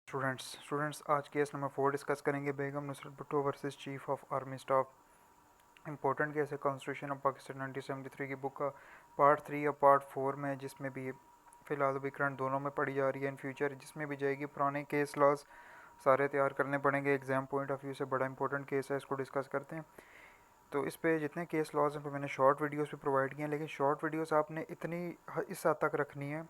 Students आज case number 4 discuss करेंगे। Begum Nusrat Bhutto versus chief of army staff. Important case है constitution of Pakistan 1973 की book का पार्ट 3 या पार्ट 4 में, जिसमें भी फ़िलहाल अभी करंट दोनों में पढ़ी जा रही है। इन फ्यूचर जिसमें भी जाएगी पुराने केस लॉज सारे तैयार करने पड़ेंगे। एग्जाम पॉइंट ऑफ व्यू से बड़ा इंपॉर्टेंट केस है, इसको डिस्कस करते हैं। तो इस पे जितने केस लॉज हैं तो मैंने शॉर्ट वीडियोस भी प्रोवाइड किए हैं, लेकिन शॉर्ट वीडियोस आपने इतनी इस हद तक रखनी है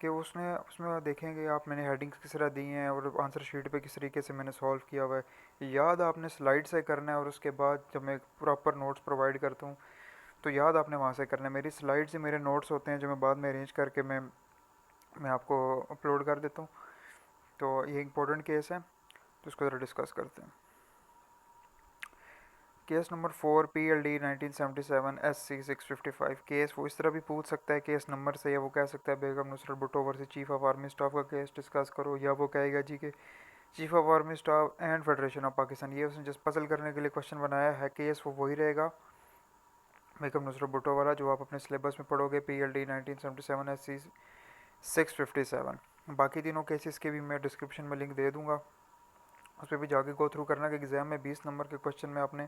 कि उसमें देखेंगे आप, मैंने हेडिंग्स किस तरह दी हैं और आंसर शीट पे किस तरीके से मैंने सॉल्व किया हुआ है। याद आपने स्लाइड से करना है और उसके बाद जब मैं प्रॉपर नोट्स प्रोवाइड करता हूँ तो याद आपने वहाँ से करना है। मेरी स्लाइड्स ही मेरे नोट्स होते हैं जो मैं बाद में अरेंज करके मैं आपको अपलोड कर देता हूँ। तो ये इंपॉर्टेंट केस है, तो इसको ज़रा डिस्कस करते हैं। Case number 4 PLD 1977 SC 655। Case वो इस तरह भी पूछ सकता है केस नंबर से, या वो कह सकता है Begum Nusrat Bhutto versus chief of army staff का केस डिस्कस करो, या वो कहेगा जी के chief of army staff and federation of Pakistan. ये उसने जस्ट पजल करने के लिए क्वेश्चन बनाया है। केस वो वही रहेगा बेगम नुसरत भुट्टो वाला जो आप अपने सिलेबस में पढ़ोगे, PLD 1977 SC 657। बाकी तीनों केसेस के भी मैं डिस्क्रिप्शन में लिंक दे दूंगा, उस पर भी जाके गो थ्रू करना कि एग्जाम में 20 नंबर के क्वेश्चन में आपने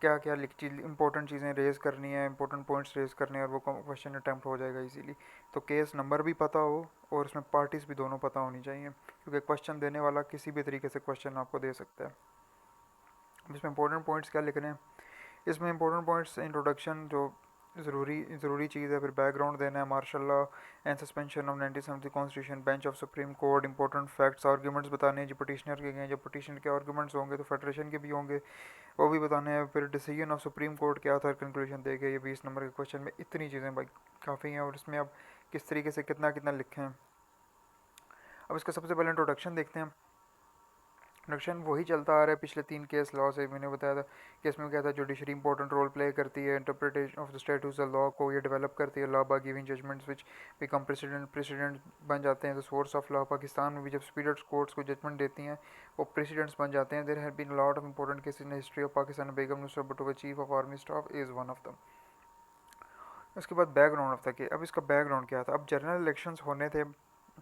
क्या क्या इंपॉर्टेंट चीज़ें रेज़ करनी है, इंपॉर्टेंट पॉइंट्स रेज़ करने हैं, और वो क्वेश्चन अटैम्प्ट हो जाएगा इजीली। तो केस नंबर भी पता हो और उसमें पार्टीज भी दोनों पता होनी चाहिए, क्योंकि क्वेश्चन देने वाला किसी भी तरीके से क्वेश्चन आपको दे सकता है। इसमें इंपॉर्टेंट पॉइंट्स क्या लिखने हैं, इसमें इंपॉर्टेंट पॉइंट्स इंट्रोडक्शन जो ज़रूरी चीज़ है, फिर बैकग्राउंड देना है, martial law and suspension of 1970 constitution, bench of Supreme Court, important facts, arguments बताने हैं जो पटिशनर के गए, जब पटिशनर के आर्ग्यूमेंट्स होंगे तो फेडरेशन के भी होंगे, वो भी बताने हैं। फिर डिसीजन ऑफ सुप्रीम कोर्ट क्या था, कंक्लूजन देके। ये 20 नंबर के क्वेश्चन में इतनी चीज़ें भाई काफ़ी हैं, और इसमें अब किस तरीके से कितना कितना लिखे हैं। अब इसका सबसे पहले इंट्रोडक्शन देखते हैं। इंट्रोडक्शन वही चलता आ रहा है पिछले 3 केस लॉ से। मैंने बताया था कि इसमें क्या था, जुडिशरी इंपॉर्टेंट रोल प्ले करती है, interpretation of the status of law को ये डेवलप करती है, law by giving judgments which become president बन जाते हैं। The source of law, Pakistan में भी जब सुपीरियर कोर्ट्स को जजमेंट देती हैं वो प्रेसिडेंट्स बन जाते हैं। There have been lot of important cases in history of Pakistan. Begum Nusrat Bhutto chief of army staff is one of them. उसके बाद बैकग्राउंड ऑफ द केस। अब इसका बैकग्राउंड क्या था, अब जनरल इलेक्शंस होने थे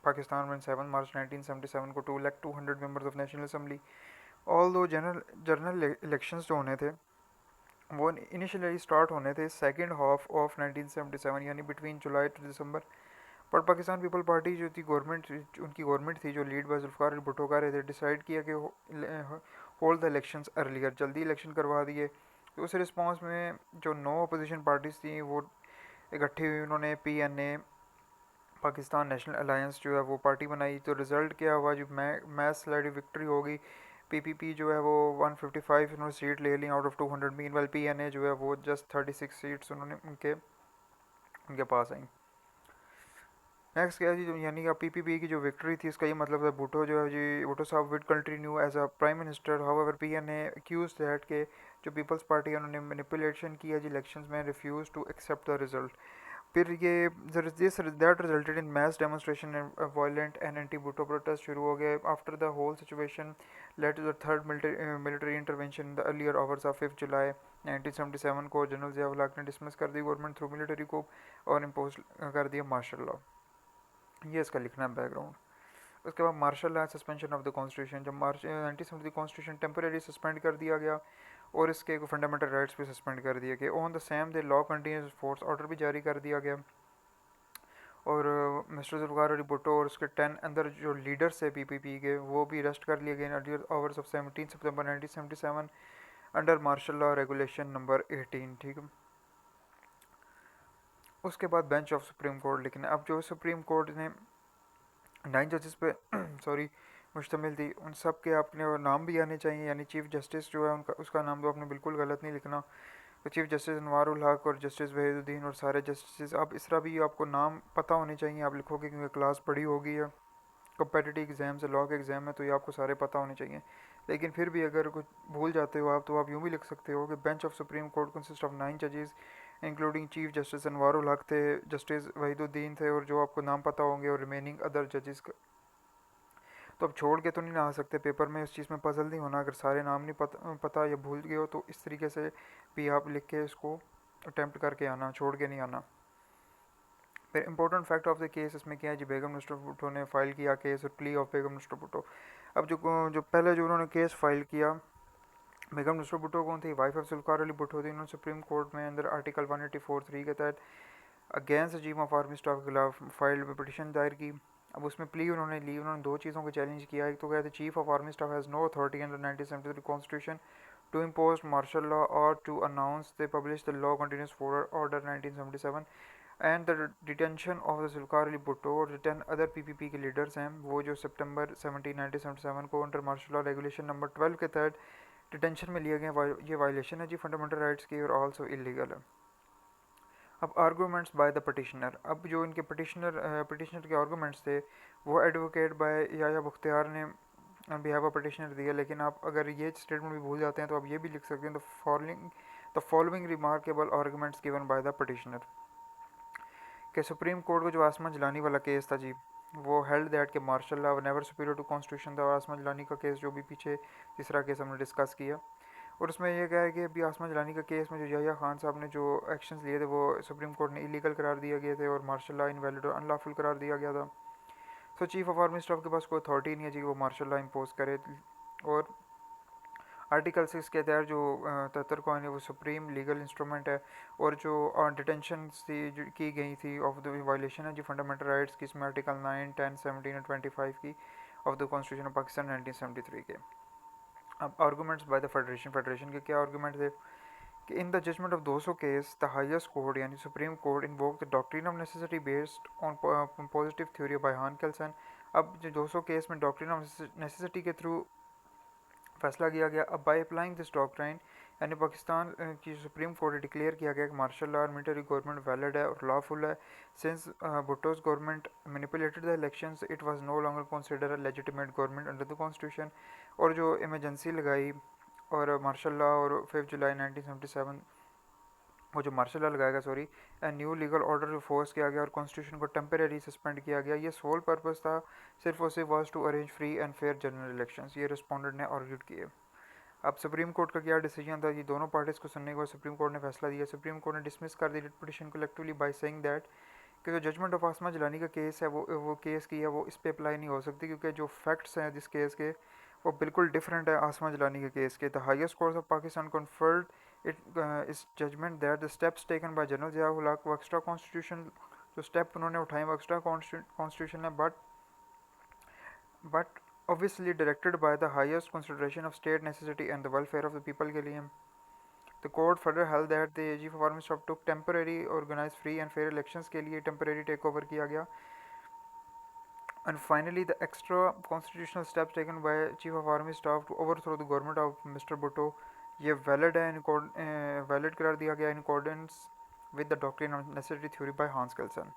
पाकिस्तान में 7 मार्च 1977 को। 2,200 members of national assembly. All दो जनरल इलेक्शंस जो होने थे वो इनिशियली स्टार्ट होने थे सेकेंड हाफ ऑफ 1977, यानी बिटवीन जुलाई टू दिसंबर। पर पाकिस्तान पीपल पार्टी जो थी गवर्नमेंट, उनकी गवर्नमेंट थी जो लीड बाय जुल्फ़िकार भुट्टो कर रहे थे, डिसाइड किया कि होल्ड द इलेक्शंस अर्लियर, जल्दी इलेक्शन करवा दिए। तो उस रिस्पॉन्स में जो 9 अपोजिशन पार्टीज़ थी वो इकट्ठी हुई, उन्होंने PNA पाकिस्तान नेशनल अलायंस जो है वो पार्टी बनाई। तो रिज़ल्ट क्या हुआ, जो मैच स्लाइड विक्ट्री होगी। PPP जो है वो 155 उन्होंने सीट ले ली out of 200। Mean well PNA जो है वो जस्ट 36 सीट्स उन्होंने उनके पास आई। नेक्स्ट क्या जी, यानी कि PPP की जो विक्ट्री थी इसका ये मतलब है भुट्टो जो है जी, भुट्टो साहब would continue as a prime minister. However PNA accuse that के जो पीपल्स पार्टी है उन्होंने मैनिपुलेशन किया जी इलेक्शंस में, refuse to accept the result. फिर ये this that resulted in mass demonstration and violent and anti Bhutto protest शुरू हो गए। After the whole situation led to the third military intervention in the earlier hours of 5 जुलाई 1977 को general Zia-ul हक ने dismiss कर दी गवर्नमेंट थ्रू मिलिट्री को और इम्पोज कर दिया मार्शल लॉ। ये इसका लिखना है बैकग्राउंड। उसके बाद martial law suspension of the constitution. जब मार्च 1970 कॉन्स्टिट्यूशन टेम्परेरी सस्पेंड कर दिया गया और इसके फंडामेंटल राइट्स भी सस्पेंड कर दिए गए। On the same day law continuous force order भी जारी कर दिया गया, और मिस्टर जुल्फ़िकार भुट्टो और उसके 10 अंदर जो लीडर्स है PPP के वो भी अरेस्ट कर लिए गए इन अर्लियर आवर्स ऑफ 17 सितंबर 1977 under martial law regulation number 18। ठीक है। उसके बाद बेंच ऑफ सुप्रीम कोर्ट लिखना। अब जो सुप्रीम कोर्ट ने 9 जजेस पे सॉरी मुश्तमिल थी, उन सब के अपने नाम भी आने चाहिए, यानी चीफ जस्टिस जो है उनका उसका नाम तो आपने बिल्कुल गलत नहीं लिखना। तो चीफ जस्टिस अनवारुल हक और जस्टिस वहीदुद्दीन और सारे जस्टिस। अब इस तरह भी आपको नाम पता होने चाहिए, आप लिखोगे क्योंकि क्लास पढ़ी होगी है, कम्पटिटिव एग्जाम से लॉ के एग्ज़ाम है, तो ये आपको सारे पता होने चाहिए। लेकिन फिर भी अगर कुछ भूल जाते हो आप, तो आप यूँ भी लिख सकते हो कि bench of Supreme court consist of 9 जजेस इंक्लूडिंग चीफ जस्टिस अनवारुल हक थे, जस्टिस वहीदुद्दीन थे, और जो आपको नाम पता होंगे, और रिमेनिंग अदर जजेस। तो अब छोड़ के तो नहीं ना आ सकते पेपर में, इस चीज़ में पजल नहीं होना। अगर सारे नाम नहीं पता या भूल गए हो तो इस तरीके से भी आप लिख के इसको अटैम्प्ट करके आना, छोड़ के नहीं आना। फिर important fact of the case इसमें क्या है जी, बेगम नसरुल भुट्टो ने फाइल किया केस और प्ली ऑफ बेगम नसरुल भुट्टो। अब जो पहले जो उन्होंने केस फाइल किया, बेगम नसरुल भुट्टो कौन थी? वाइफ ऑफ जुल्फ़िकार अली भुट्टो थी। उन्होंने सुप्रीम कोर्ट में अंदर आर्टिकल 184(3) के तहत against chief of army staff के खिलाफ फाइल में पटिशन दायर की। अब उसमें प्ली उन्होंने ली, उन्होंने दो चीज़ों को चैलेंज किया। एक तो कहते chief of army staff has no authority under 1973 constitution to impose martial law or to announce they publish the law continuous forward order 1977 and the detention of the Zulfikar Ali Bhutto और 10 other PPP के leaders हैं वो जो सितंबर 17 1977 को under martial law regulation number 12 के तहत detention में लिए गए। ये वायलेशन है जी फंडामेंटल राइट्स की और आल्सो इलीगल है। अब आर्गूमेंट्स बाय द पटिशनर, अब जो इनके पटिशनर के आर्गूमेंट्स थे वो एडवोकेट बाय याया बख्तियार ने ऑन बिहाफ ऑफ पटिशनर दिया। लेकिन आप अगर ये स्टेटमेंट भी भूल जाते हैं तो आप ये भी लिख सकते हैं the following remarkable arguments given by the petitioner. कि सुप्रीम कोर्ट को जो आसमा जलानी वाला केस था जी, वो हेल्ड दैट के martial law never superior to constitution था। और आसमा जलानी का केस जो भी पीछे तीसरा केस हमने डिस्कस किया, और उसमें यह कहा है कि अभी आसमा जलानी का केस में जो याहिया खान साहब ने जो एक्शंस लिए थे वो सुप्रीम कोर्ट ने इलीगल करार दिए गए थे और मार्शल लॉ इनवैलिड और अनलॉफुल करार दिया गया था। सो चीफ ऑफ आर्मी स्टाफ के पास कोई अथॉरिटी नहीं है जी वो मार्शल लॉ इम्पोज करे। और आर्टिकल 6 के तहत जो 73 को है वो सुप्रीम लीगल इंस्ट्रूमेंट है। और जो डिटेंशन थी जो की गई थी ऑफ द वायलेशन है जी फंडामेंटल राइट्स की, इसमें आर्टिकल 9, 10, 17 और 25 की of the constitution of Pakistan 1973 के। अब आर्गूमेंट्स बाय द फेडरेशन के क्या आर्गूमेंट थे कि in the judgement of 200 case the highest court यानी supreme court invoke the doctrine of necessity based on positive theory by Hans Kelsen. अब जो 200 case में डॉक्ट्रिन ऑफ नेसेसिटी के through फैसला किया गया। अब बाई अप्लाइंग दिस डॉक्ट्राइन यानी पाकिस्तान की सुप्रीम कोर्ट ने डिक्लेयर किया गया कि मार्शल लॉ और मिलिट्री गवर्नमेंट वैलिड है और लॉफुल है। Since Bhutto's government manipulated the elections it was no longer consider a legitimate government under the constitution. और जो इमरजेंसी लगाई और मार्शल लॉ और 5 जुलाई 1977 वो जो मार्शल लॉ लगाएगा sorry new legal order force किया गया और कॉन्स्टिट्यूशन को टेम्परेरी सस्पेंड किया गया। ये सोल पर्पस था सिर्फ और सिर्फ was to arrange free and fair general elections, ये रिस्पोंडेंट ने आर्ग्यूड किए। अब सुप्रीम कोर्ट का क्या डिसीजन था? ये दोनों पार्टीज को सुनने के बाद सुप्रीम कोर्ट ने फैसला दिया। सुप्रीम कोर्ट ने डिसमिस कर दी writ petition collectively by saying that कि जो जजमेंट ऑफ आसमा जलानी का केस है वो केस की है वो इस पे अप्लाई नहीं हो सकती क्योंकि जो फैक्ट्स हैं जिस केस के वो बिल्कुल डिफरेंट है आसमा जलानी के केस के। The highest court of Pakistan conferred it is judgement that the steps taken by general Ziaul Haq वो एक्स्ट्रा कॉन्स्टिट्यूशन, जो स्टेप उन्होंने उठाए वो एक्स्ट्रा कॉन्स्टिट्यूशन है but obviously directed by the highest consideration of state necessity and the welfare of the people के लिए। The court further held that the chief of army staff took temporary organized free and fair elections के लिए temporary takeover किया गया। And finally the extra constitutional steps taken by chief of army staff to overthrow the government of Mr. Bhutto ये valid है valid करार दिया गया in accordance with the doctrine of necessity theory by Hans Kelsen।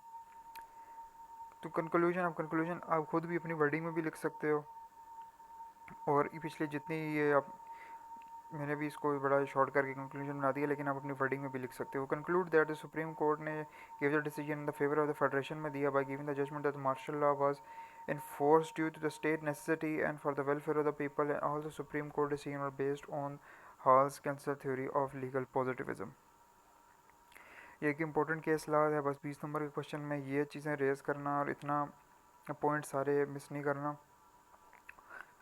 तो conclusion आप खुद भी अपनी वर्डिंग में भी लिख सकते हो और पिछले जितनी ये आप मैंने भी इसको बड़ा शॉर्ट करके कंक्लूजन बना दिया, लेकिन आप अपनी वर्डिंग में भी लिख सकते हो। Conclude that the supreme court ने give the decision in the favour of the federation में दिया by giving the judgement that martial law was enforced due to the state necessity and for the welfare of the people and all the Supreme Court decisions are based on Hall's Cancer theory of legal positivism। ये एक important case law है, बस 20 number के question में ये चीज़ें raise करना और इतना पॉइंट सारे मिस नहीं करना,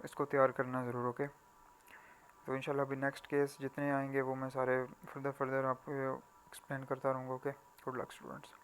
इसको तैयार करना ज़रूर। ओके तो इंशाल्लाह अभी नेक्स्ट केस जितने आएंगे वो मैं सारे फर्दर आपको एक्सप्लेन करता रहूँगा। Okay good luck students.